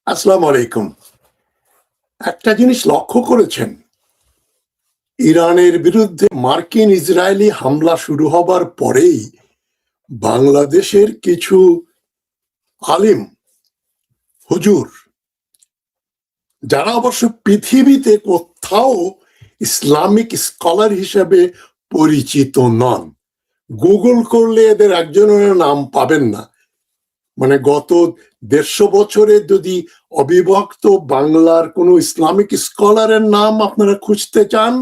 আসসালামু আলাইকুম। একটা জিনিস লক্ষ্য করেছেন, ইরানের বিরুদ্ধে মার্কিন ইসরায়েলি হামলা শুরু হবার পরেই বাংলাদেশের কিছু আলিম, হুজুর, যারা অবশ্য পৃথিবীতে কোথাও ইসলামিক স্কলার হিসেবে পরিচিত নন, গুগল করলে এদের একজনের নাম পাবেন না। মানে গত ১৫০ বছরে যদি অবিভক্ত বাংলার কোনো ইসলামিক স্কলারের নাম আপনারা খুঁজতে চান,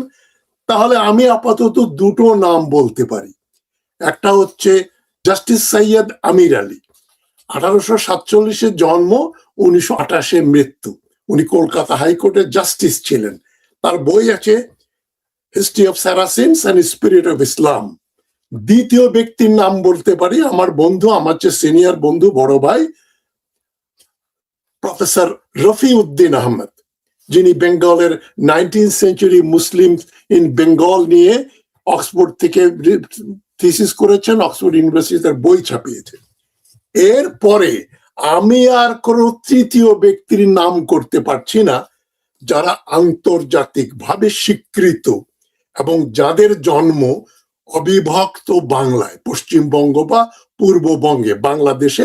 তাহলে আমি আপাতত দুটো নাম বলতে পারি। একটা হচ্ছে জাস্টিস সৈয়দ আমির আলী, 1847-এ জন্ম, 1928-এ মৃত্যু। উনি কলকাতা হাইকোর্টের জাস্টিস ছিলেন। তার বই আছে history of Saracens and spirit of Islam. দ্বিতীয় ব্যক্তির নাম বলতে পারি, আমার বন্ধু, আমার চেয়ে সিনিয়র বন্ধু, বড় ভাই, প্রফেসর রফি উদ্দিন আহমেদ, যিনি বেঙ্গলের 19th century Muslim in Bengal নিয়ে অক্সফোর্ড থেকে থিসিস করেছেন, অক্সফোর্ড ইউনিভার্সিটির বই ছাপিয়েছে। এরপরে আমি আর কোনো তৃতীয় ব্যক্তির নাম করতে পারছি না যারা আন্তর্জাতিকভাবে স্বীকৃত এবং যাদের জন্ম অবিভক্ত বাংলায়, পশ্চিমবঙ্গ বা পূর্ববঙ্গে, বাংলাদেশে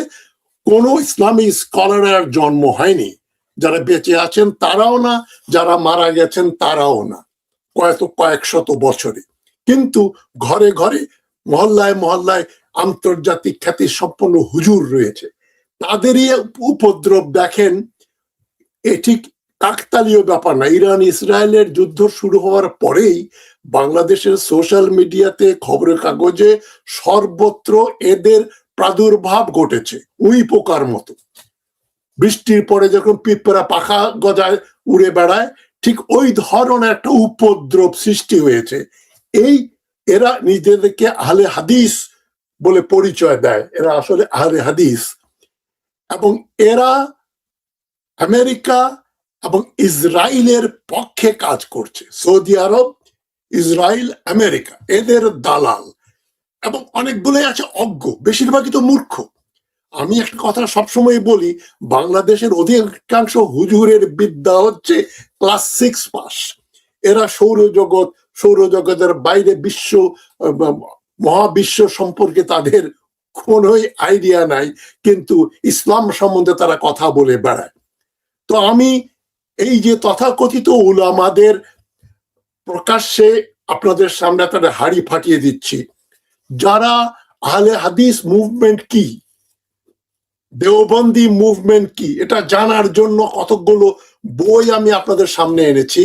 কোনো ইসলামী স্কলারের জন্ম হয়নি। যারা বেঁচে আছেন তারাও না, যারা মারা গেছেন তারাও না, কয়েক শত বছরে। কিন্তু ঘরে ঘরে, মহল্লায় মহল্লায় আন্তর্জাতিক খ্যাতি সম্পন্ন হুজুর রয়েছে। তাদেরই উপদ্রব দেখেন। এ ঠিক কাকতালীয় ব্যাপার না। ইরান ইসরায়েলের যুদ্ধ শুরু হওয়ার পরেই বাংলাদেশের সোশ্যাল মিডিয়াতে, খবরের কাগজে, সর্বত্র এদের প্রাদুর্ভাব ঘটেছে, উই পোকার মতো। বৃষ্টির পরে যখন পিঁপড়া পাখা গজায় উড়ে বেড়ায়, ঠিক ওই ধরনের একটা উপদ্রব সৃষ্টি হয়েছে। এরা নিজেদেরকে আহলে হাদিস বলে পরিচয় দেয়, এরা আসলে আহলে হাদিস। এবং এরা আমেরিকা এবং ইসরায়েলের পক্ষে কাজ করছে। সৌদি আরব, ইসরায়েল, আমেরিকা এদের দালাল। এবং অনেকগুলো আছে অজ্ঞ, বেশিরভাগই তো মূর্খ। আমি একটা কথা সবসময় বলি, বাংলাদেশের অধিকাংশ হুজুরের বিদ্যা হচ্ছে ক্লাস 6 পাস। এরা সৌরজগতের বাইরে বিশ্ব, মহাবিশ্ব সম্পর্কে তাদের কোনো আইডিয়া নাই, কিন্তু ইসলাম সম্বন্ধে তারা কথা বলে বেড়ায়। তো আমি এই যে তথাকথিত উলামাদের প্রকাশ্যে আপনাদের সামনে তাদের হাড়ি ফাটিয়ে দিচ্ছি, যারা আহলে হাদিস মুভমেন্ট কি, দেওবন্দি মুভমেন্ট কি, এটা জানার জন্য কতগুলো বই আমি আপনাদের সামনে এনেছি।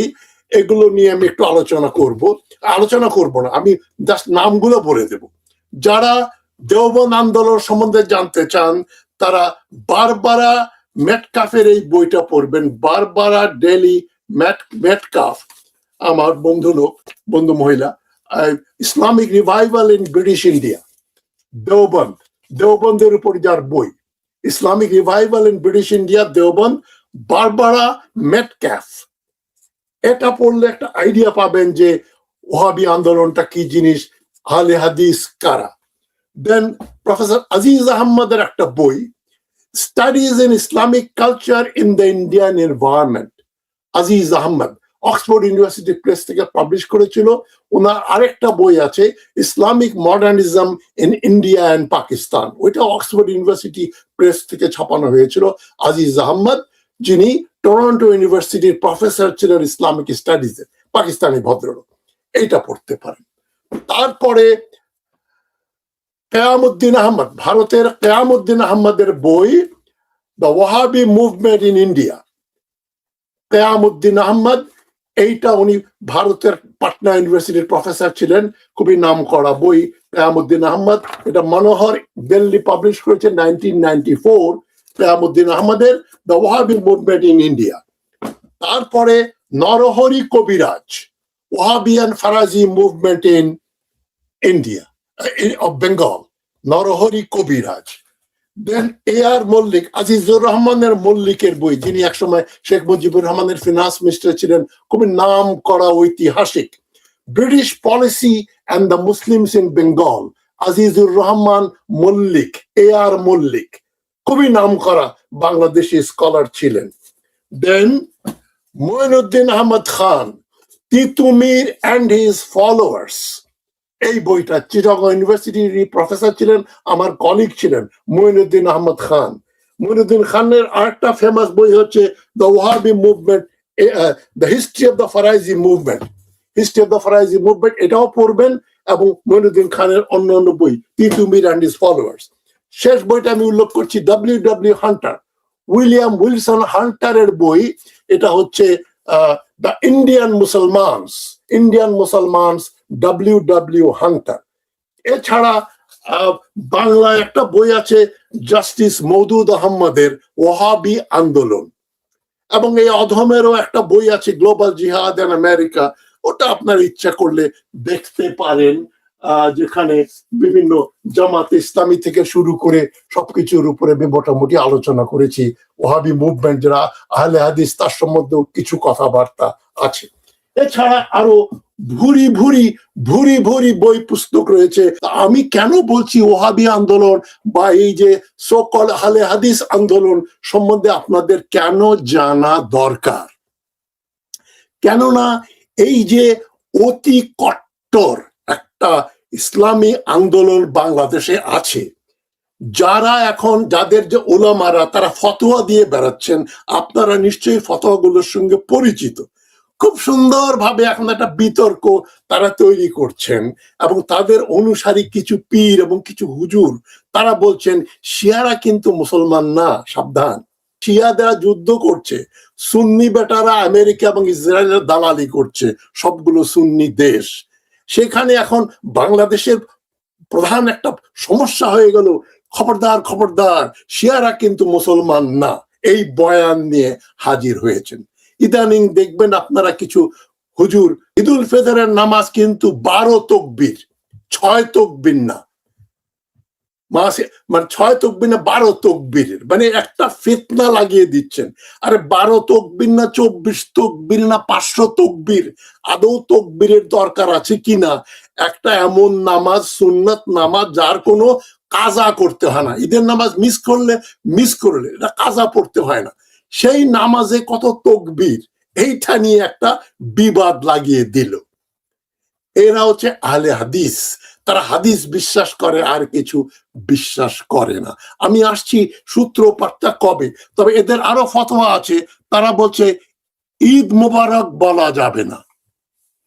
এগুলো নিয়ে আমি একটু আলোচনা করব না, আমি জাস্ট নামগুলো বলে দেব। যারা দেওবন্দ আন্দোলন সম্বন্ধে জানতে চান, তারা বারবারা মেটকাফের এই বইটা পড়বেন। বারবারা ডেলি মেটকাফ, আমার বন্ধু মহিলা, Islamic revival in British India, দেওবন্দের উপর যার বই, Islamic revival in British India, Deoband, Barbara Metcalf. এটা পড়লে একটা আইডিয়া পাবেন যে ওহাবি আন্দোলনটা কি জিনিস, আহলে হাদিস কারা। দেন প্রফেসর আজিজ আহমদের একটা বই, studies in Islamic culture in the Indian environment. Aziz Ahmad Oxford University Press থেকে পাবলিশ করেছিল। ওনার আরেকটা বই আছে, Islamic modernism in India and Pakistan. ওইটা অক্সফোর্ড ইউনিভার্সিটি প্রেস থেকে ছাপানো হয়েছিল। আজিজ আহমদ, যিনি টরন্টো ইউনিভার্সিটির প্রফেসর ছিলেন ইসলামিক স্টাডিজে, পাকিস্তানি ভদ্রলোক। এইটা পড়তে পারেন। তারপরে কেয়ামউদ্দিন আহমদ, ভারতের কেয়ামউদ্দিন আহমদের বই the Wahabi movement in India. Qeyamuddin Ahmad, এইটা উনি ভারতের পাটনা ইউনিভার্সিটির প্রফেসর ছিলেন, খুবই নাম করা বই কেয়ামউদ্দিন আহমদ। এটা মনোহর দিল্লি পাবলিশ করেছে 1994, কেয়ামউদ্দিন আহমদের the Wahabi movement in India. তারপরে Narahari Kaviraj, Wahabi and Farazi movement in India of Bengal, Narahari Kaviraj. Then A.R. Mallick, Azizur রহমানের মল্লিকের বই, যিনি একসময় শেখ মুজিবুর রহমানের ফিনান্স মিনিস্টার ছিলেন, খুবই নাম করা ঐতিহাসিক। British policy and the Muslims in Bengal, Azizur Rahman Mallick, A.R. Mallick, খুবই নাম করা বাংলাদেশি স্কলার ছিলেন। Then Moinuddin Ahmad Khan, Titumir and his followers, এই বইটা চিটাগং ইউনিভার্সিটির প্রফেসর ছিলেন, আমার কলিগ ছিলেন মঈনুদ্দিন আহমদ খান। মঈনুদ্দিন খানের আরেকটা ফেমাস বই হচ্ছে the Wahabi movement, the history of the Faraizi movement, history of the Faraizi movement, এটাও পড়বেন। এবং মঈনুদ্দিন খানের অন্য অন্য বই তিতুমির অ্যান্ড হিজ ফলোয়ার্স। শেষ বইটা আমি উল্লেখ করছি ডব্লিউ হান্টার, উইলিয়াম উইলসন হান্টারের বই। এটা হচ্ছে দ্য ইন্ডিয়ান মুসলমানস ডব্লিউ হান্টার। এছাড়া বাংলায় একটা বই আছে জাস্টিস মওদুদ আহমদের ওয়াহাবি আন্দোলন, এবং এই অধমেরও একটা বই আছে গ্লোবাল জিহাদ ইন আমেরিকা, ওটা আপনার ইচ্ছা করলে দেখতে পারেন, যেখানে বিভিন্ন জামাত ইসলামী থেকে শুরু করে সবকিছুর উপরে মোটামুটি আলোচনা করেছি। ওয়াহাবি মুভমেন্ট যারা আহলে হাদিস, তার সম্বন্ধেও কিছু কথাবার্তা আছে। এছাড়া আরো ভুরি ভুরি বই পুস্তক রয়েছে। আমি কেন বলছি ওয়াহাবি আন্দোলন বা এই যে সকল আহলে হাদিস আন্দোলন সম্বন্ধে আপনাদের কেন জানা দরকার? কেননা এই যে অতি কট্টর একটা ইসলামী আন্দোলন বাংলাদেশে আছে, যারা এখন যাদের যে ওলামারা তারা ফতোয়া দিয়ে বেড়াচ্ছেন, আপনারা নিশ্চয়ই ফতোয়াগুলোর সঙ্গে পরিচিত। খুব সুন্দরভাবে এখন একটা বিতর্ক তারা তৈরি করছেন, এবং তাদের অনুসারী কিছু পীর এবং কিছু হুজুর তারা বলছেন শিয়ারা কিন্তু মুসলমান না, সাবধান, শিয়াদের যুদ্ধ করছে, সুন্নি বেটারা আমেরিকা এবং ইসরায়েলের দালালি করছে, সবগুলো সুন্নি দেশ। সেখানে এখন বাংলাদেশের প্রধান একটা সমস্যা হয়ে গেল, খবরদার শিয়ারা কিন্তু মুসলমান না, এই বয়ান নিয়ে হাজির হয়েছেন। ইদানিং দেখবেন আপনারা কিছু হুজুর ঈদুল ফিতরের নামাজ কিন্তু 12 তকবীর, 6 তকবীর না, মানে 6 তকবীর না 12 তকবীরের, মানে একটা ফিতনা লাগিয়ে দিচ্ছেন। আরে 12 তকবীর না 24 তকবীর না 500 তকবীর, আদৌ তকবীরের দরকার আছে কিনা? একটা এমন নামাজ, সুন্নাত নামাজ, যার কোনো কাজা করতে হয় না। ঈদের নামাজ মিস করলে এটা কাজা পড়তে হয় না, সেই নামাজে কত তকবীর, এইটা নিয়ে একটা বিবাদ লাগিয়ে দিল। এরা হচ্ছে আহলে হাদিস, তারা হাদিস বিশ্বাস করে, আর কিছু বিশ্বাস করে না। আমি আসছি সূত্রপাতটা কবে, তবে এদের আরো ফতোয়া আছে। তারা বলছে ঈদ মোবারক বলা যাবে না,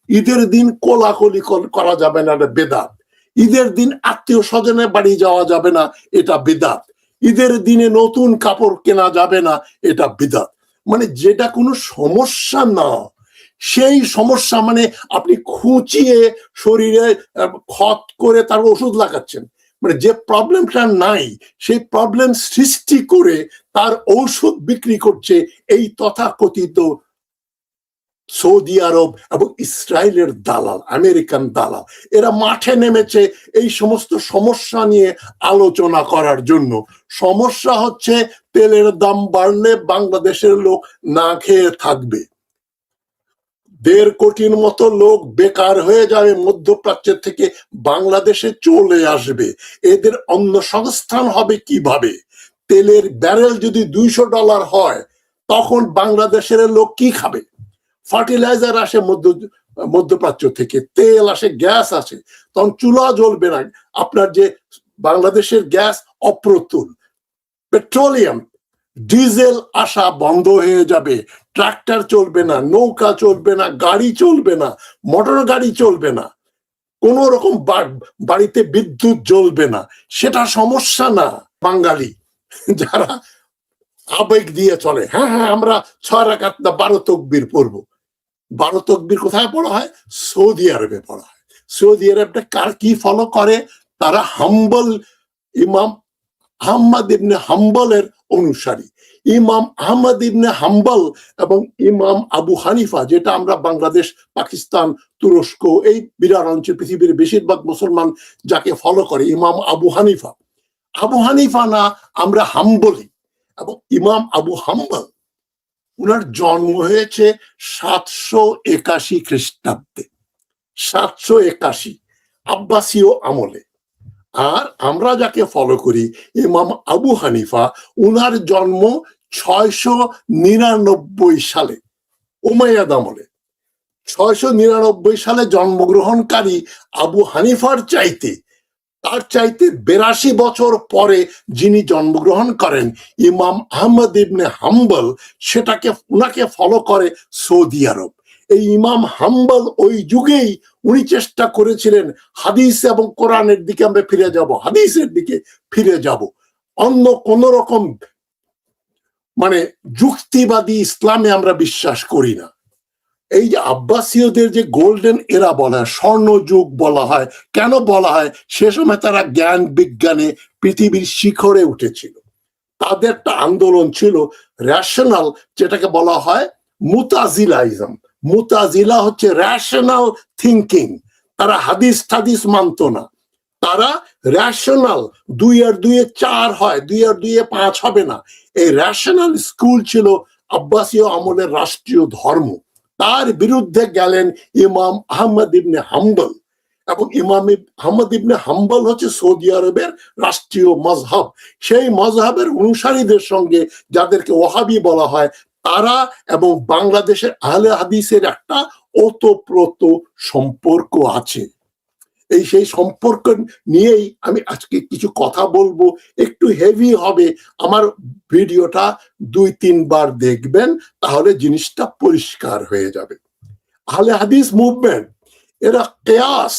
ঈদের দিন কোলাকুলি করা যাবে না, এটা বেদাত। ঈদের দিন আত্মীয় স্বজনের বাড়ি যাওয়া যাবে না, এটা বেদাত। ঈদের দিনে নতুন কাপড় কেনা যাবে না, এটা বিদাত। মানে যেটা কোনো সমস্যা না, সেই সমস্যা মানে আপনি খুঁচিয়ে শরীরে ক্ষত করে তার ওষুধ লাগাচ্ছেন, মানে যে প্রবলেমটা নাই সেই প্রবলেম সৃষ্টি করে তার ঔষধ বিক্রি করছে এই তথাকথিত সৌদি আরব এবং ইসরায়েলের দালাল, আমেরিকান দালাল। এরা মাঠে নেমেছে এই সমস্ত সমস্যা নিয়ে আলোচনা করার জন্য। সমস্যা হচ্ছে তেলের দাম বাড়লে বাংলাদেশের লোক না খেয়ে থাকবে, 1.5 কোটির মতো লোক বেকার হয়ে যাবে, মধ্যপ্রাচ্যের থেকে বাংলাদেশে চলে আসবে। এদের অন্য সংস্থান হবে কিভাবে? তেলের ব্যারেল যদি $200 হয়, তখন বাংলাদেশের লোক কি খাবে? ফার্টিলাইজার আসে মধ্যপ্রাচ্য থেকে, তেল আসে, গ্যাস আসে, তখন চুলা জ্বলবে না। আপনার যে বাংলাদেশের গ্যাস অপ্রতুল, পেট্রোলিয়াম, ডিজেল আসা বন্ধ হয়ে যাবে, ট্রাক্টর চলবে না, নৌকা চলবে না, গাড়ি চলবে না, মোটর গাড়ি চলবে না, কোন রকম বাড়িতে বিদ্যুৎ জ্বলবে না। সেটা সমস্যা না। বাঙালি যারা আবেগ দিয়ে চলে, হ্যাঁ আমরা 6 রাকাত না 12 তকবীর পড়বো। 12 তকবীর কোথায় পড়া হয়? সৌদি আরবে পড়া হয়। সৌদি আরবটা কার কি ফলো করে? তারা হাম্বল, ইমাম আহমদ ইবনে হাম্বলের অনুসারী। ইমাম আহমদ ইবনে হাম্বল এবং ইমাম আবু হানিফা, যেটা আমরা বাংলাদেশ, পাকিস্তান, তুরস্ক, এই বিরাট অঞ্চল, পৃথিবীর বেশিরভাগ মুসলমান যাকে ফলো করে, ইমাম আবু হানিফা না, আমরা হাম্বলি। এবং ইমাম আবু হাম্বল, উনার জন্ম হয়েছে 781 খ্রিস্টাব্দে, 781 আব্বাসীয় আমলে। আর আমরা যাকে ফলো করি, ইমাম আবু হানিফা, উনার জন্ম 699 সালে, উমাইয়াদ আমলে 699 সালে জন্মগ্রহণকারী আবু হানিফার চাইতে, তার চাইতে 82 বছর পরে যিনি জন্মগ্রহণ করেন ইমাম আহমদ ইবনে হাম্বল, উনাকে ফলো করে সৌদি আরব। এই ইমাম হাম্বল ওই যুগেই উনি চেষ্টা করেছিলেন হাদিস এবং কোরআনের দিকে আমরা ফিরে যাব, হাদিসের দিকে ফিরে যাব, অন্য কোন রকম মানে যুক্তিবাদী ইসলামে আমরা বিশ্বাস করি না। এই যে আব্বাসীয়দের যে গোল্ডেন এরা বলা হয়, স্বর্ণ যুগ বলা হয়, কেন বলা হয়? সে সময় তারা জ্ঞান বিজ্ঞানে পৃথিবীর শিখরে উঠেছিল। তাদের একটা আন্দোলন ছিল রেশনাল, যেটাকে বলা হয় মুতাজিলাইজম। মুতাজিলা হচ্ছে রেশনাল থিঙ্কিং। তারা হাদিস টাদিস মানত না, তারা রেশনাল, 2 আর 2 4 হয়, 2 আর 2 5 হবে না। এই রেশনাল স্কুল ছিল আব্বাসীয় আমলের রাষ্ট্রীয় ধর্ম। তার বিরুদ্ধে গেলেন ইমাম আহমদ ইবনে হাম্বল, এবং ইমাম আহমদ ইবনে হাম্বল হচ্ছে সৌদি আরবের রাষ্ট্রীয় মজহব। সেই মজহবের অনুসারীদের সঙ্গে, যাদেরকে ওয়াহাবি বলা হয়, তারা এবং বাংলাদেশের আহলে হাদিসের একটা ওতপ্রোত সম্পর্ক আছে। সেই সম্পর্ক নিয়েই আমি আজকে কিছু কথা বলবো। একটু হেভি হবে, আমার ভিডিওটা 2-3 বার দেখবেন, তাহলে জিনিসটা পরিষ্কার হয়ে যাবে। আহলে হাদিস মুভমেন্ট, এরা কেয়াস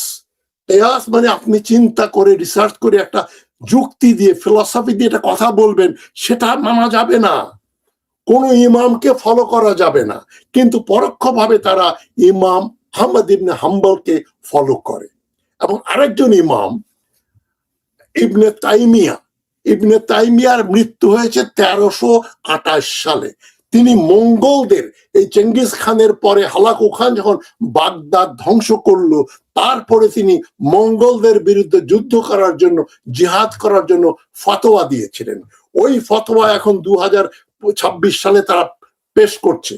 মানে আপনি চিন্তা করে রিসার্চ করে একটা যুক্তি দিয়ে, ফিলসফি দিয়ে একটা কথা বলবেন, সেটা মানা যাবে না। কোন ইমামকে ফলো করা যাবে না, কিন্তু পরোক্ষভাবে তারা ইমাম আহমদ ইবনে হাম্বলকে ফলো করে। এবং আরেকজন ইমাম ইবনে তাইমিয়ার মৃত্যু হয়েছে 1328 সালে। তিনি মঙ্গলদের, এই চেঙ্গিস খানের পরে হালাকু খান যখন বাগদাদ ধ্বংস করলো, তারপরে তিনি মঙ্গলদের বিরুদ্ধে যুদ্ধ করার জন্য, জিহাদ করার জন্য ফতোয়া দিয়েছিলেন। ওই ফতোয়া এখন 2026 সালে তারা পেশ করছে,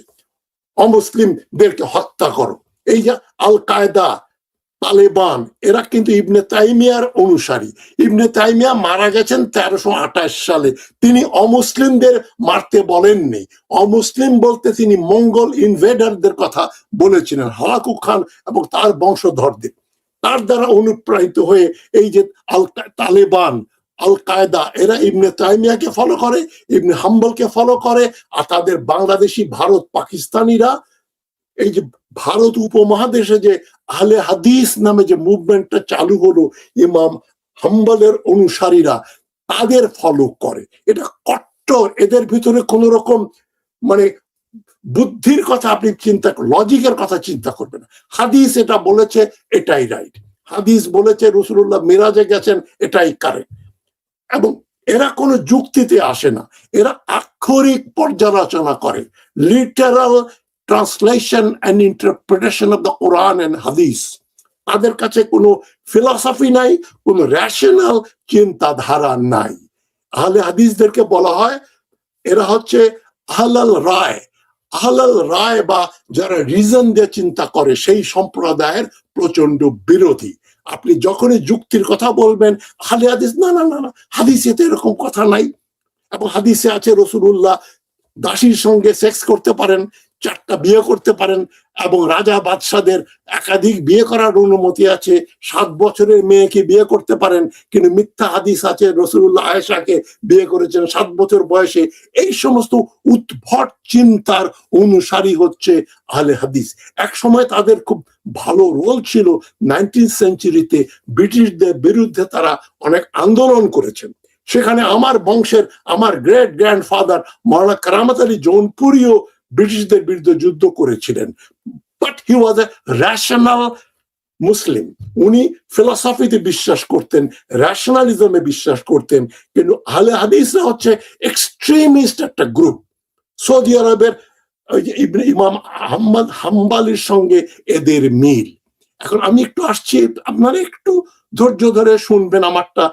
অমুসলিমদেরকে হত্যা করো। এই যে আল কায়দা, তালেবান, এরা কিন্তু ইবনে তাইমিয়ার অনুসারী। ইবনে তাইমিয়া মারা গেছেন 1328 সালে। তিনি অমুসলিমদের মারতে বলেননি, অমুসলিম বলতে তিনি মঙ্গল ইনভেডারদের কথা বলেছিলেন, হালাকু খান এবং তার বংশধরদের। তার দ্বারা অনুপ্রাণিত হয়ে এই যে তালেবান, আল কায়দা, এরা ইবনে তাইমিয়াকে ফলো করে, ইবনে হাম্বলকে ফলো করে। আর তাদের বাংলাদেশি, ভারত পাকিস্তানিরা, এই যে ভারত উপমহাদেশে যে আহলে হাদিস নামে যে মুভমেন্টটা চালু হলো, ইমাম হাম্বলের অনুসারীরা তাদের ফলো করে। এটা কট্টর, এদের ভিতরে কোন রকম মানে বুদ্ধির কথা আপনি চিন্তা, লজিকের কথা চিন্তা করবেন না। হাদিস এটা বলেছে, এটাই রাইট। হাদিস বলেছে রাসূলুল্লাহ মিরাজে গেছেন, এটাই কারেক্ট। এবং এরা কোনো যুক্তিতে আসে না, এরা আক্ষরিক পর্যালোচনা করে, literal translation and interpretation of the Quran and Hadith. তাদের কাছে কোনো ফিলসফি নাই, কোনো রেশনাল চিন্তাধারা নাই। আহলে হাদিসদেরকে বলা হয় এরা হচ্ছে আহলাল রায়, বা যারা রিজন দিয়ে চিন্তা করে, সেই সম্প্রদায়ের প্রচন্ড বিরোধী। আপনি যখনই যুক্তির কথা বলবেন, আহলে হাদিস না না না না, হাদিসে তো এরকম কথা নাই। এবং হাদিসে আছে রাসূলুল্লাহ দাসীর সঙ্গে সেক্স করতে পারেন, 4টা বিয়ে করতে পারেন, এবং রাজা বাদশাদের একাধিক বিয়ে করার অনুমতি আছে, 7 বছরের মেয়েকে বিয়ে করতে পারেন। কিন্তু মিথ্যা হাদিস আছে রাসূলুল্লাহ আয়েশাকে বিয়ে করেছেন 7 বছর বয়সে। এই সমস্ত উদ্ভট চিন্তার অনুসারী হচ্ছে আহলে হাদিস। এক সময় তাদের খুব ভালো রোল ছিল 19th সেঞ্চুরিতে, ব্রিটিশদের বিরুদ্ধে তারা অনেক আন্দোলন করেছেন। সেখানে আমার বংশের, আমার গ্রেট গ্র্যান্ডফাদার মাওলানা কারামত আলী জৌনপুরিও ব্রিটিশদের বিরুদ্ধে যুদ্ধ করেছিলেন। But he was a rational Muslim. উনি ফিলসফিতে বিশ্বাস করতেন, রেশনালিজমে বিশ্বাস করতেন। কিন্তু আহলে হাদিসরা হচ্ছে এক্সট্রিমিস্ট একটা গ্রুপ। সৌদি আরবের ইমাম আহমদ হাম্বলের সঙ্গে এদের মিল। এখন আমি একটু আসছি, আপনারা একটু ধৈর্য ধরে শুনবেন আমারটা।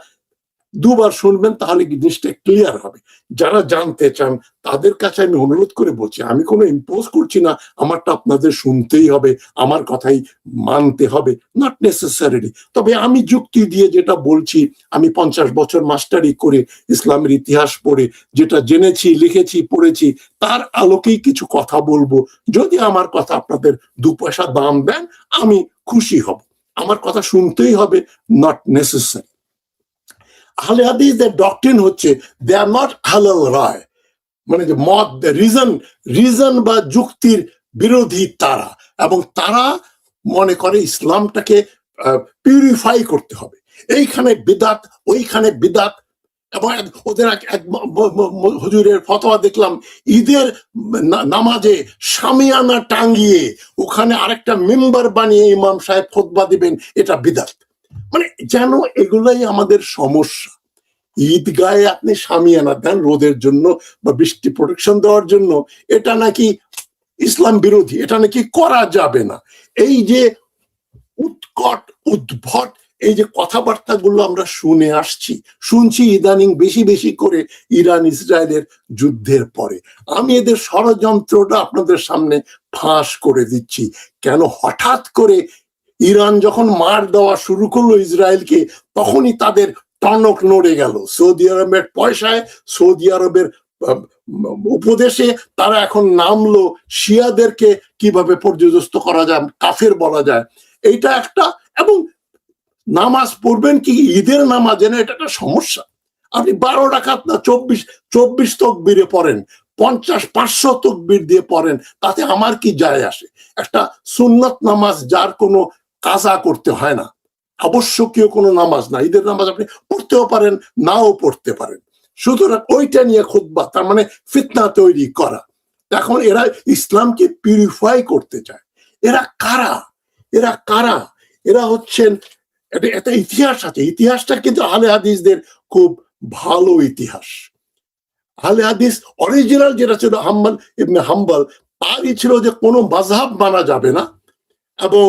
দুবার শুনবেন, তাহলে জিনিসটা ক্লিয়ার হবে। যারা জানতে চান তাদের কাছে আমি অনুরোধ করে বলছি, আমি কোনো ইম্পোজ করছি না আমারটা আপনাদের শুনতেই হবে, আমার কথাই মানতে হবে, নট নেসেসারিলি। তবে আমি যুক্তি দিয়ে যেটা বলছি, আমি 50 বছর মাস্টারি করে ইসলামের ইতিহাস পড়ে যেটা জেনেছি, লিখেছি, পড়েছি, তার আলোকেই কিছু কথা বলবো। যদি আমার কথা আপনাদের 2 পয়সা দাম দেন, আমি খুশি হব। আমার কথা শুনতেই হবে, নট নেসেসারি। আহলে হাদিসদের ডক্ট্রিন হচ্ছে দে আর নট হালাল রায়, মানে যে মত রিজন বা যুক্তির বিরোধী তারা, এবং তারা মনে করে ইসলামটাকে পিউরিফাই করতে হবে। এইখানে বিদাত, ওইখানে বিদাত। এবং ওদের এক হুজুরের ফতোয়া দেখলাম, ঈদের নামাজে শামিয়ানা টাঙ্গিয়ে ওখানে আরেকটা মেম্বার বানিয়ে ইমাম সাহেব খুতবা দিবেন, এটা বিদাত। মানে যেন এগুলাই আমাদের সমস্যা। ঈদগাহে আপনি শামিয়ানা দেন রোদের জন্য বা বৃষ্টি প্রোটেকশন দেওয়ার জন্য, এটা নাকি ইসলাম বিরোধী, এটা নাকি করা যাবে না। এই যে উৎকট উদ্ভট এই যে কথাবার্তাগুলো আমরা শুনছি ইদানিং বেশি বেশি করে ইরান ইসরায়েলের যুদ্ধের পরে। আমি এদের ষড়যন্ত্রটা আপনাদের সামনে ফাঁস করে দিচ্ছি। কেন হঠাৎ করে ইরান যখন মার দেওয়া শুরু করলো ইসরায়েলকে, তখনই তাদের টনক নড়ে গেল। সৌদি আরবের পয়সায়, সৌদি আরবের উপদেশে তারা এখন নামলো শিয়াদেরকে কিভাবে পর্যদস্ত করা যায়, কাফের বলা যায়, এইটা একটা। এবং নামাজ পড়বেন কি ঈদের নামাজ, এটা একটা সমস্যা। আপনি 12 রাকাত না 24 তকবীরে পড়েন, 50-500 তকবীর দিয়ে পড়েন, তাতে আমার কি যায় আসে? একটা সুন্নত নামাজ যার কোনো কাজা করতে হয় না, আবশ্যকীয় কোনো নামাজ না, ঈদের নামাজ আপনি পড়তেও পারেন, নাও পড়তে পারেন। সুতরাং ওইটা নিয়ে খুতবা, তার মানে ফিতনা তৈরি করা। এখন এরা ইসলামকে পিউরিফাই করতে চায়। এরা কারা? এরা হচ্ছেন, একটা ইতিহাস আছে, ইতিহাসটা কিন্তু আহলে হাদিসদের খুব ভালো ইতিহাস। আহলে হাদিস অরিজিনাল যেটা ছিল হাম্বল ইবনে হাম্বল, তারই ছিল যে কোনো মাযহাব মানা যাবে না এবং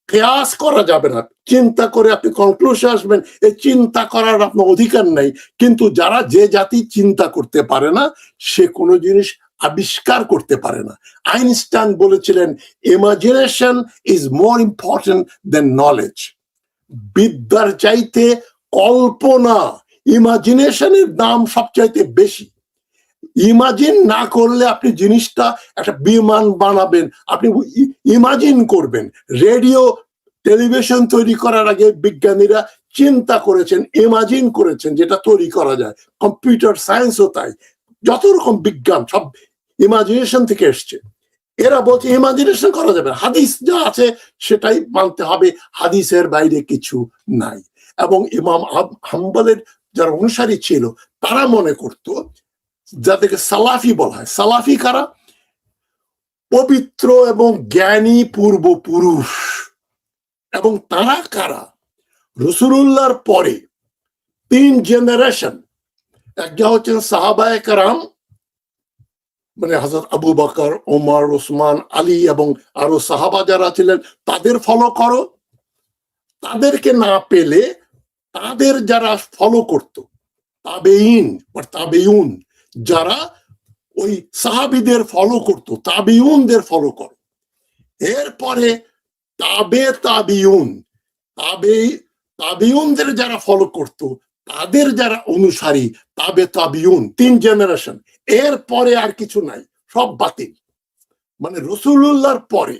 কিয়াস করা যাবে না। চিন্তা করে আপনি কনক্লুশন আসবেন, এই চিন্তা করার আপনার অধিকার নাই। কিন্তু যারা যে জাতি চিন্তা করতে পারে না, সে কোনো জিনিস আবিষ্কার করতে পারে না। আইনস্টাইন বলেছিলেন, imagination is more important than knowledge. বিদ্যার চাইতে কল্পনা, ইমাজিনেশনের দাম সবচাইতে বেশি। ইমাজিন না করলে আপনি জিনিসটা একটা বিমান বানাবেন, আপনি ইমাজিন করবেন। রেডিও টেলিভিশন তৈরি করার আগে বিজ্ঞানীরা চিন্তা করেছেন, ইমাজিন করেছেন যেটা তৈরি করা যায়। কম্পিউটার সায়েন্সও তাই, যত রকম বিজ্ঞান সব ইমাজিনেশন থেকে এসছে। এরা বলছে ইমাজিনেশন করা যাবে, হাদিস যা আছে সেটাই মানতে হবে, হাদিসের বাইরে কিছু নাই। এবং ইমাম হাম্বলের যারা অনুসারী ছিল তারা মনে করত, যাদেরকে সালাফি বলা হয়, সালাফি কারা? পবিত্র এবং জ্ঞানী পূর্বপুরুষ। এবং তারা কারা? রাসূলুল্লাহর পরে 3 জেনারেশন, একটা হচ্ছেন সাহাবায়ে কেরাম, মানে হযরত আবু বকর, ওমর, ওসমান, আলী এবং আরো সাহাবা যারা ছিলেন, তাদের ফলো করো। তাদেরকে না পেলে তাদের যারা ফলো করত, তাবেঈন বা তাবেউন, যারা ওই সাহাবীদের ফলো করত, তাবেউনদের ফলো করো। এরপরে তাবেউনদের যারা ফলো করত, তাদের যারা অনুসারী, তাবেউন, 3 জেনারেশন। এরপরে আর কিছু নাই, সব বাতিল। মানে রাসূলুল্লাহর পরে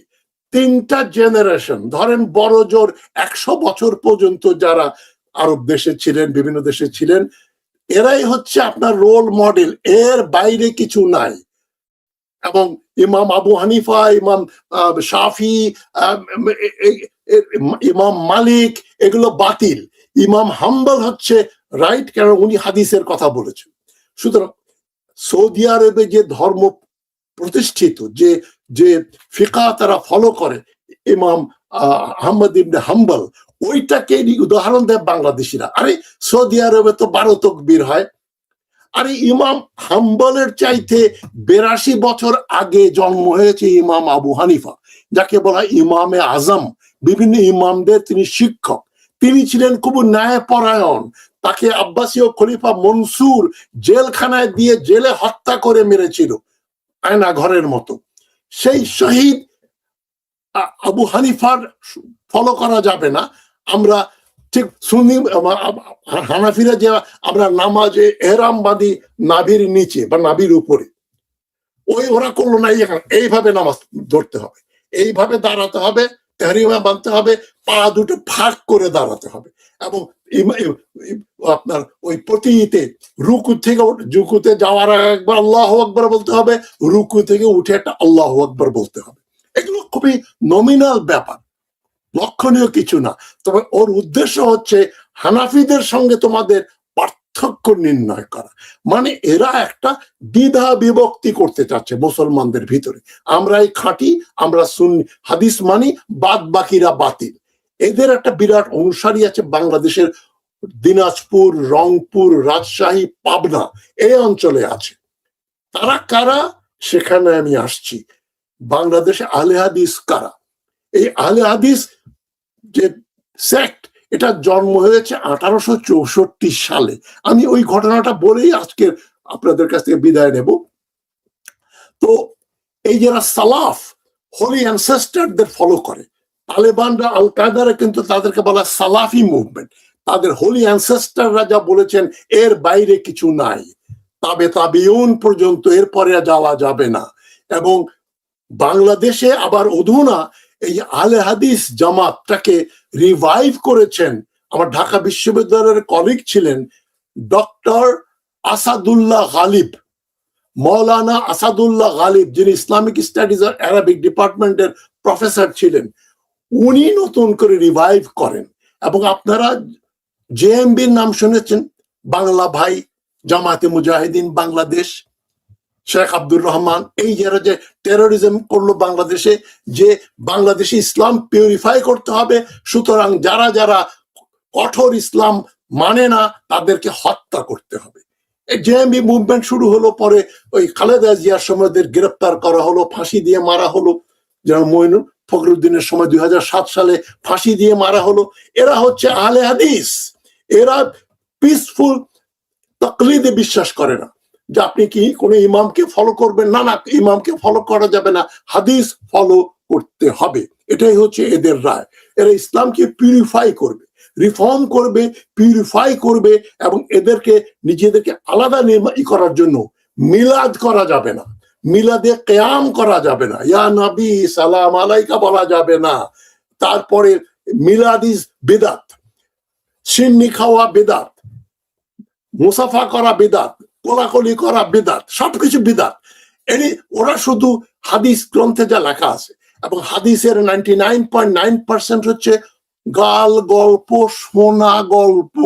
3টা জেনারেশন, ধরেন বড় জোর 100 বছর পর্যন্ত যারা আরব দেশে ছিলেন, বিভিন্ন দেশে ছিলেন, এরাই হচ্ছে আপনার রোল মডেল, এর বাইরে কিছু নাই। এবং ইমাম আবু হানিফা, ইমাম শাফি, ইমাম মালিক, এগুলো বাতিল। ইমাম হাম্বল হচ্ছে রাইট, কারণ উনি হাদিসের কথা বলেছেন। সুতরাং সৌদি আরবে যে ধর্ম প্রতিষ্ঠিত, যে ফিকা তারা ফলো করে, ইমাম আহমদ ইবনে হাম্বল, ওইটাকে উদাহরণ দেয় বাংলাদেশিরা। আরে সৌদি আরবে তো 12 তকবীর হয়। আরে ইমাম হাম্বলের চাইতে 82 বছর আগে জন্ম হয়েছে ইমাম আবু হানিফা, যাকে বলা হয় ইমামে আজম। বিভিন্ন ইমামদের তিনি শিক্ষক, তিনি ছিলেন খুব ন্যায়পরায়ণ। তাকে আব্বাসীয় খলিফা মনসুর জেলখানায় দিয়ে জেলে হত্যা করে মেরেছিল, আয়না ঘরের মতো। সেই শহীদ আবু হানিফার ফলো করা যাবে না। আমরা ঠিক সুন্নি হানাফিরা যে আমরা নামাজে এহরাম বাঁধি নাভির নিচে বা নাভির উপরে, ওরা করলো না। এইভাবে নামাজ ধরতে হবে, এইভাবে দাঁড়াতে হবে, তেহরিমা বাঁধতে হবে, পা দুটো ফাঁক করে দাঁড়াতে হবে, এবং আপনার ওই প্রতিতে রুকুতে যাওয়ার আগে একবার আল্লাহু আকবার বলতে হবে, রুকু থেকে উঠে একটা আল্লাহু আকবার বলতে হবে। এগুলো খুবই নমিনাল ব্যাপার, লক্ষণীয় কিছু না। তবে ওর উদ্দেশ্য হচ্ছে হানাফিদের সঙ্গে তোমাদের পার্থক্য নির্ণয় করা। মানে এরা একটা দ্বিধা বিভক্তি করতে চাচ্ছে মুসলমানদের ভিতরে। আমরাই খাঁটি, আমরা সুন্নি হাদিস মানি, বাদ বাকিরা বাতিল। এদের একটা বিরাট অনুসারী আছে বাংলাদেশের দিনাজপুর, রংপুর, রাজশাহী, পাবনা এই অঞ্চলে আছে। তারা কারা সেখানে আমি আসছি। বাংলাদেশে আহলে হাদিস কারা? এই আহলে হাদিস যে সেক্ট, এটা জন্ম হয়েছে 1864 সালে। আমি ওই ঘটনাটা বলেই আজকে আপনাদের কাছ থেকে বিদায় নেব। তো এই যারা সালাফ, হোলি অ্যানসেস্টারদের ফলো করে, তালেবানরা, আল কায়দারা কিন্তু তাদেরকে বলা সালাফি মুভমেন্ট। তাদের হোলি অ্যানসেস্টাররা যা বলেছেন এর বাইরে কিছু নাই, তাবে তাবিউন পর্যন্ত, এরপরে যাওয়া যাবে না। এবং বাংলাদেশে আবার অধুনা এই আহলে হাদিস জামাতটাকে রিভাইভ করেছেন। আমার ঢাকা বিশ্ববিদ্যালয়ের কলিগ ছিলেন ডক্টর আসাদুল্লাহ গালিব, মৌলানা আসাদুল্লাহ গালিব, যিনি ইসলামিক স্টাডিজ আর অ্যারাবিক ডিপার্টমেন্টের প্রফেসর ছিলেন। উনি নতুন করে রিভাইভ করেন। এবং আপনারা জেএমবির নাম শুনেছেন, বাংলা ভাই, জামায়াতে মুজাহিদিন বাংলাদেশ, শেখ আব্দুর রহমান, এই যারা যে টেরোরিজম করলো বাংলাদেশে, যে বাংলাদেশে ইসলাম পিউরিফাই করতে হবে, সুতরাং যারা যারা কঠোর ইসলাম মানে না তাদেরকে হত্যা করতে হবে। এই জেএমবি মুভমেন্ট শুরু হলো, পরে ওই খালেদা জিয়ার সময় গ্রেপ্তার করা হলো, ফাঁসি দিয়ে মারা হলো। যেমন মইনুল ফখরুদ্দিনের সময় 2007 সালে ফাঁসি দিয়ে মারা হলো। এরা হচ্ছে আহলে হাদিস। এরা পিসফুল তাকলিদে বিশ্বাস করে না, যে আপনি কি কোনো ইমামকে ফলো করবেন, না, না, ইমামকে ফলো করা যাবে না, হাদিস ফলো করতে হবে। এটাই হচ্ছে এদের রায়। এরা ইসলামকে পিউরিফাই করবে, রিফর্ম করবে, পিউরিফাই করবে, এবং এদেরকে নিজেদেরকে আলাদা করার জন্য মিলাদ করা যাবে না, মিলাদে কেয়াম করা যাবে না, ইয়া নবী সালাম আলাইকা বলা যাবে না। তারপরে মিলাদ ইজ বিদাত, সিন্নি খাওয়া বিদাত, মুসাফা করা বিদাত, কোলাকুলি করা বিদাত, সবকিছু বিদাত। ওরা শুধু হাদিস গ্রন্থে যা লেখা আছে, এবং হাদিসের 99.9% হচ্ছে গাল গল্প, শোনা গল্প।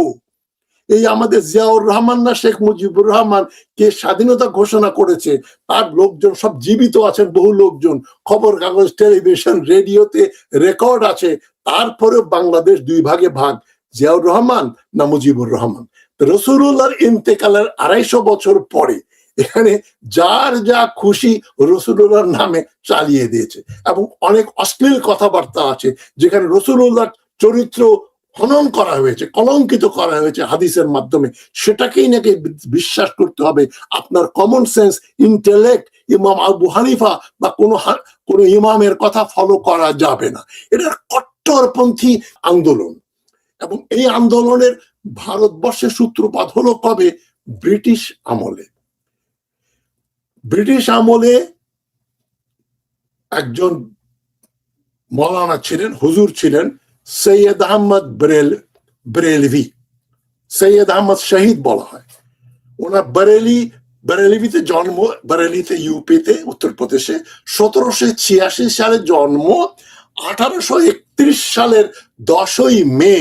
এই আমাদের জিয়াউর রহমান না শেখ মুজিবুর রহমান কে স্বাধীনতা ঘোষণা করেছে, তার লোকজন সব জীবিত আছেন, বহু লোকজন, খবর কাগজ, টেলিভিশন, রেডিওতে রেকর্ড আছে। তারপরে বাংলাদেশ দুই ভাগে ভাগ, জিয়াউর রহমান না মুজিবুর রহমান। রসুলুল্লাহর ইন্তেকালের 250 বছর পরে এখানে যার যা খুশি রসুলুল্লাহর নামে চালিয়ে দিয়েছে, এবং অনেক অশ্লীল কথাবার্তা আছে যেখানে রসুলুল্লাহর চরিত্র হনন করা হয়েছে, কলঙ্কিত করা হয়েছে হাদিসের মাধ্যমে। সেটাকেই নাকি বিশ্বাস করতে হবে। আপনার কমন সেন্স, ইন্টেলেক্ট, ইমাম আবু হানিফা বা কোনো ইমামের কথা ফলো করা যাবে না। এটা কট্টরপন্থী আন্দোলন। এবং এই আন্দোলনের ভারতবর্ষের সূত্রপাত হলো কবে? ব্রিটিশ আমলে। ব্রিটিশ আমলে একজন মৌলানা ছিলেন, হুজুর ছিলেন, সৈয়দ আহমদ বেরেলভি। সৈয়দ আহমদ শহীদ বলা হয়। ওনার বেরেলিতে জন্ম, বেরেলিতে ইউপিতে, উত্তরপ্রদেশে। 1786 সালে জন্ম। 1831 সালের 10ই মে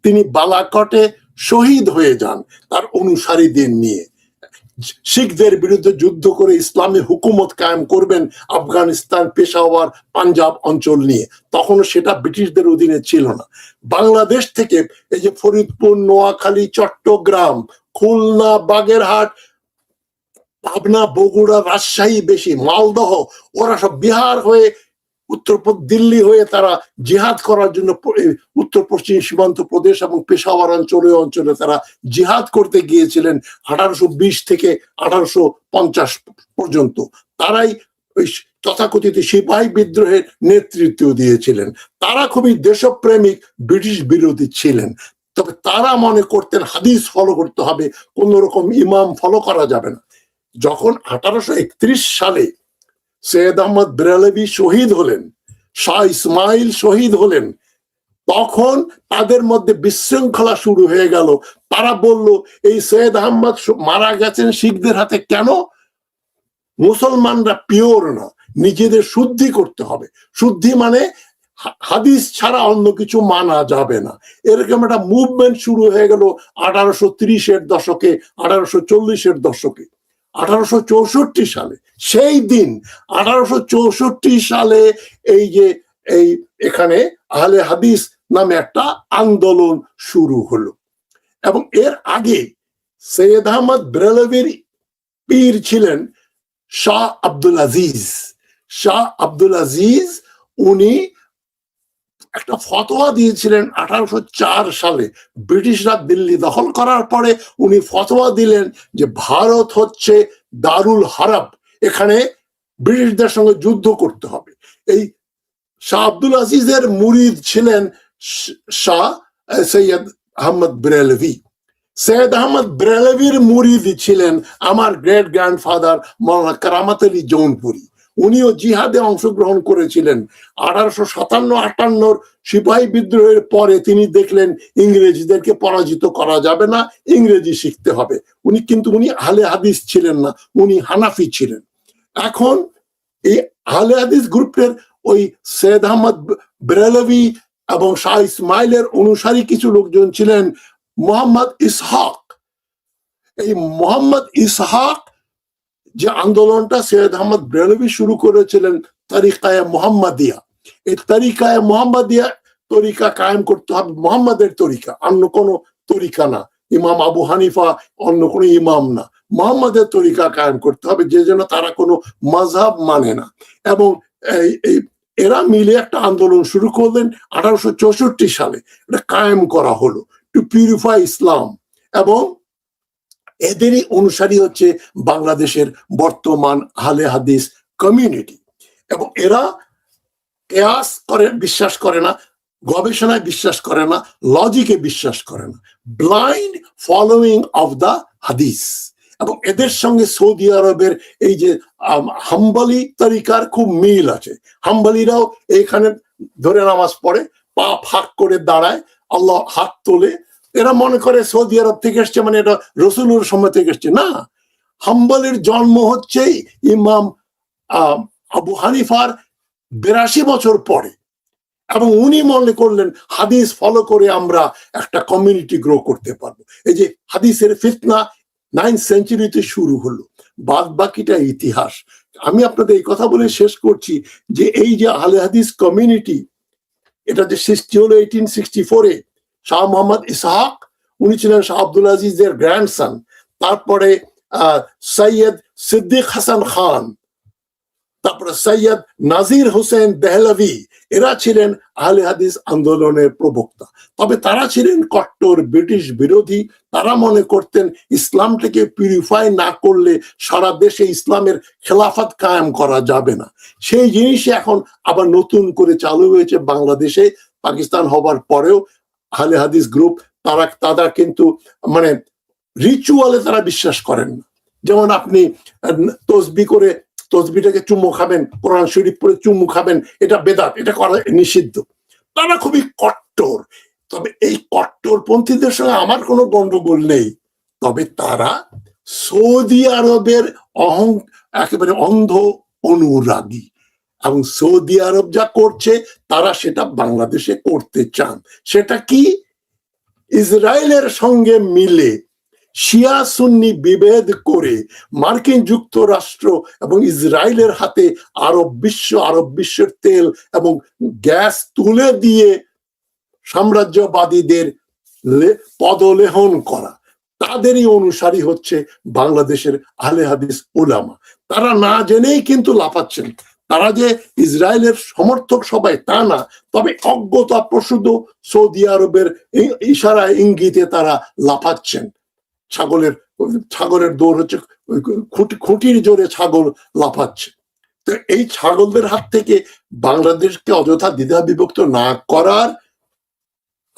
তিনি বালাকটে শহীদ হয়ে যান তার অনুসারীদের নিয়ে। শিখদের বিরুদ্ধে যুদ্ধ করে ইসলামী হুকুমত কায়েম করবেন আফগানিস্তান, পেশাওয়ার, পাঞ্জাব অঞ্চল নিয়ে। তখন সেটা ব্রিটিশদের অধীনে ছিল না। বাংলাদেশ থেকে এই যে ফরিদপুর, নোয়াখালী, চট্টগ্রাম, খুলনা, বাগেরহাট, পাবনা, বগুড়া, রাজশাহী, বেশি মালদহ, ওরা সব বিহার হয়ে দিল্লি হয়ে তারা জিহাদ করার জন্য উত্তর পশ্চিম সীমান্ত প্রদেশ এবং পেশাওয়ার অঞ্চলে তারা জিহাদ করতে গিয়েছিলেন 1820 থেকে 1850 পর্যন্ত। তারাই ওই তথাকথিত সিপাহী বিদ্রোহের নেতৃত্ব দিয়েছিলেন। তারা খুবই দেশপ্রেমিক, ব্রিটিশ বিরোধী ছিলেন। তবে তারা মনে করতেন হাদিস ফলো করতে হবে, কোন রকম ইমাম ফলো করা যাবে না। যখন 1831 সালে সৈয়দ আহমদ বেরেলভী শহীদ হলেন, শাহ ইসমাইল শহীদ হলেন, তখন তাদের মধ্যে বিশৃঙ্খলা শুরু হয়ে গেল। তারা বলল এই সৈয়দ আহমদ মারা গেছেন শিখদের হাতে, কেন? মুসলমানরা পিওর না, নিজেদের শুদ্ধি করতে হবে। শুদ্ধি মানে হাদিস ছাড়া অন্য কিছু মানা যাবে না। এরকম একটা মুভমেন্ট শুরু হয়ে গেল 1830-এর দশকে, 1840-এর দশকে। 1864 সালে, সেই দিন 1864 সালে এই এখানে আহলে হাদিস নামে একটা আন্দোলন শুরু হলো। এবং এর আগে সৈয়দ আহমদ বেরেলভীর পীর ছিলেন শাহ আব্দুল আজিজ। শাহ আব্দুল আজিজ উনি একটা ফতোয়া দিয়েছিলেন 1804 সালে। ব্রিটিশরা দিল্লি দখল করার পরে উনি ফতোয়া দিলেন যে ভারত হচ্ছে দারুল হারাব, এখানে ব্রিটিশদের সঙ্গে যুদ্ধ করতে হবে। এই শাহ আব্দুল আজিজের মুরিদ ছিলেন শাহ সৈয়দ আহমদ বেরেলভী। সৈয়দ আহমদ বেরেলভীর মুরিদ ছিলেন আমার গ্রেট গ্র্যান্ডফাদার মাওলানা কারামাত আলী জৌনপুরি। উনিও জিহাদে অংশগ্রহণ করেছিলেন। 1857-58 সিপাহী বিদ্রোহের পরে তিনি দেখলেন ইংরেজদেরকে পরাজিত করা যাবে না, ইংরেজি শিখতে হবে। উনি আহলে হাদিস ছিলেন না, উনি হানাফি ছিলেন। এখন এই আহলে হাদিস গ্রুপের ওই সৈয়দ আহমদ বেরেলভী এবং শাহ ইসমাইলের অনুসারী কিছু লোকজন ছিলেন মোহাম্মদ ইসহাক। এই মোহাম্মদ ইসহাক যে আন্দোলনটা সৈয়দ আহমদ বেরেলভী শুরু করেছিলেন তরিকায়ে মুহাম্মাদিয়া, এই তরিকায়ে মুহাম্মাদিয়া তরিকা কায়েম করতে হবে, মুহাম্মাদের তরিকা, অন্য কোনো তরিকা না। ইমাম আবু হানিফা অন্য কোনো ইমাম না, মুহাম্মাদের তরিকা কায়েম করতে হবে, যে জন্য তারা কোনো মাযহাব মানে না। এবং এরা মিলে একটা আন্দোলন শুরু করলেন 1864 সালে। এটা কায়েম করা হলো টু পিউরিফাই ইসলাম। এবং এদেরই অনুসারী হচ্ছে বাংলাদেশের বর্তমান আহলে হাদিস কমিউনিটি। এবং এরা কিয়াস করে বিশ্বাস করে না, গবেষণায় বিশ্বাস করে না, লজিকে বিশ্বাস করে না, ব্লাইন্ড ফলোয়িং অফ দ্য হাদিস। এবং এদের সঙ্গে সৌদি আরবের এই যে হাম্বলি তরিকার খুব মিল আছে। হাম্বলিরাও এইখানে ধরে নামাজ পড়ে, পা ফাঁক করে দাঁড়ায়, আল্লাহ হাত তোলে। এরা মনে করে সৌদি আরব থেকে এসছে, মানে এটা রসুলের সময় থেকে এসছে। না, হাম্বলির জন্ম হচ্ছে ইমাম আবু হানিফার 82 বছর পরে। এবং উনি মনে করলেন হাদিস ফলো করে আমরা একটা কমিউনিটি গ্রো করতে পারবো। এই যে হাদিসের ফিতনা 9th সেঞ্চুরিতে শুরু হলো, বাদ বাকিটা ইতিহাস। আমি আপনাদের এই কথা বলে শেষ করছি যে এই যে আহলে হাদিস কমিউনিটি, এটা যে সৃষ্টি হলো 1864-এ। শাহ মোহাম্মদ ইসহাক উনি ছিলেন শাহ আব্দুল আজিজের গ্র্যান্ডসন। তারপরে সৈয়দ সিদ্দিক হাসান খান, তারপরে সৈয়দ নাজির হোসেন দেহলভি, এরা ছিলেন আহলে হাদিস আন্দোলনের প্রবক্তা। তবে তারা ছিলেন কট্টর ব্রিটিশ বিরোধী। তারা মনে করতেন ইসলামটাকে পিউরিফাই না করলে সারা দেশে ইসলামের খেলাফত কায়েম করা যাবে না। সেই জিনিসই এখন আবার নতুন করে চালু হয়েছে বাংলাদেশে। পাকিস্তান হবার পরেও আহলে হাদিস গ্রুপ তারা কিন্তু মানে রিচুয়ালে তারা বিশ্বাস করেন না। যেমন আপনি তসবি করে তসবিটাকে চুমু খাবেন, কোরআন শরীফ পড়ে চুমু খাবেন, এটা বেদাত, এটা করা নিষিদ্ধ। তারা খুবই কট্টর। তবে এই কট্টরপন্থীদের সঙ্গে আমার কোনো গন্ডগোল নেই। তবে তারা সৌদি আরবের একেবারে অন্ধ অনুরাগী, এবং সৌদি আরব যা করছে তারা সেটা বাংলাদেশে করতে চান। সেটা কি? ইসরায়েলের সঙ্গে মিলে শিয়া সুন্নি বিভেদ করে মার্কিন যুক্তরাষ্ট্র এবং ইসরায়েলের হাতে আরব বিশ্বের তেল এবং গ্যাস তুলে দিয়ে সাম্রাজ্যবাদীদের পদলেহন করা, তাদেরই অনুসারী হচ্ছে বাংলাদেশের আহলে হাদিস উলামা। তারা না জেনেই কিন্তু লাফাচ্ছেন। তারা যে ইসরায়েলের সমর্থক সবাই তা না, তবে অজ্ঞতা প্রসূত সৌদি আরবের ইশারা ইঙ্গিতে তারা লাফাচ্ছেন। ছাগলের দৌড় হচ্ছে, খুঁটির জোরে ছাগল লাফাচ্ছে। তো এই ছাগলদের হাত থেকে বাংলাদেশকে অযথা দ্বিধা বিভক্ত না করার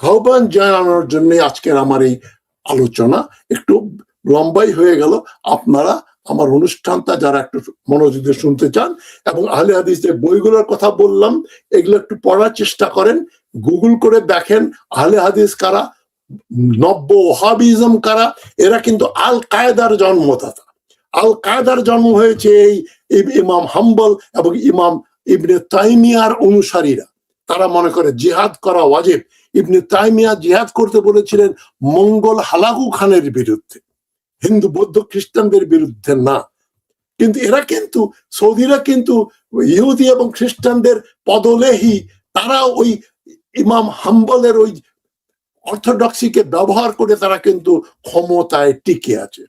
আহ্বান জানানোর জন্য আজকের আমার এই আলোচনা। একটু লম্বাই হয়ে গেল। আপনারা আমার অনুষ্ঠানটা যারা একটু মনোযোগ দিয়ে শুনতে চান এবং আহলে হাদিসের বইগুলোর কথা বললাম, এগুলো একটু পড়ার চেষ্টা করেন, গুগল করে দেখেন আহলে হাদিস কারা, নব্য ওহাবিজম কারা। এরা কিন্তু আল কায়েদার জন্মদাতা। আল কায়েদার জন্ম হয়েছে এই ইমাম হাম্বল এবং ইমাম ইবনে তাইমিয়ার অনুসারীরা। তারা মনে করে জিহাদ করা ওয়াজিব। ইবনে তাইমিয়া জিহাদ করতে বলেছিলেন মঙ্গল হালাকু খানের বিরুদ্ধে, হিন্দু বৌদ্ধ খ্রিস্টানদের বিরুদ্ধে না। কিন্তু এরা কিন্তু সৌদিরা কিন্তু ইহুদি এবং খ্রিস্টানদের পদলেহী। তারা ওই ইমাম হাম্বলের ওই অর্থোডক্সিকে ব্যবহার করে তারা কিন্তু ক্ষমতায় টিকে আছে।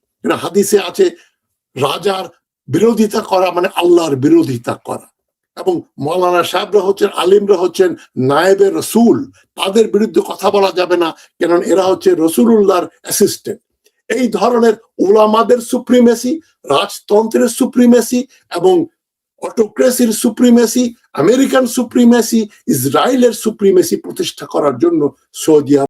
হাদিসে আছে রাজার বিরোধিতা করা মানে আল্লাহর বিরোধিতা করা। এবং মৌলানা সাহেবরা হচ্ছেন, আলিমরা হচ্ছেন নায়েবে রসুল, তাদের বিরুদ্ধে কথা বলা যাবে না, কেন এরা হচ্ছে রসুলুল্লাহর অ্যাসিস্ট্যান্ট। এই ধরনের উলামাদের সুপ্রিমেসি, রাজতন্ত্রের সুপ্রিমেসি এবং অটোক্রেসির সুপ্রিমেসি, আমেরিকান সুপ্রিমেসি, ইসরায়েলের সুপ্রিমেসি প্রতিষ্ঠা করার জন্য সৌদি